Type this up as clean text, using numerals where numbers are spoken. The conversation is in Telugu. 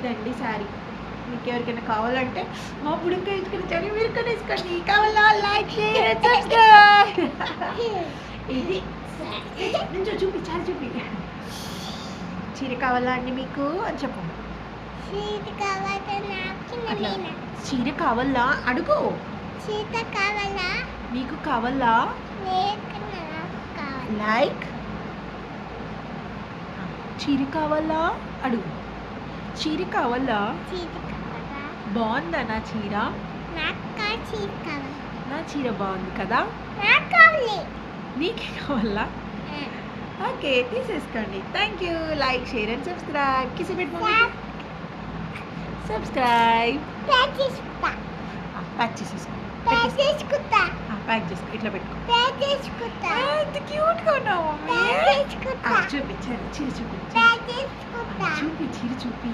ఇదండి శారీ. మీకు ఎవరికైనా కావాలంటే మా బుడికి వేసుకుని మీరు కూడా వేసుకోండి. కావాలా లైక్ షేర్ అండ్ సబ్స్క్రైబ్. ఇది నుంచో చూపించాలి చూపి. చీర కావాలా అండి మీకు అని చెప్పు. అట్లా చీర కావాలా అడుగు. చీర కావాలా నీకు కావాలా లైక్ చీర కావాలా అడుగు. చీర కావాలా బాగుందా నా చీర? నా చీర బాగుంది కదా? నీకే కావాలా? ఓకే తీసేసుకోండి. Thank you. Like share and subscribe. కిసి పెట్టు సబ్స్క్రైబ్. ప్యాక్ చేసేసుకో. ప్యాక్ చేసుకో. ఇట్లా పెట్టుకో. ఎంత క్యూట్గా ఉన్నావు మమ్మీ. చూపి చీర చూపి. చూపి చీర చూపి.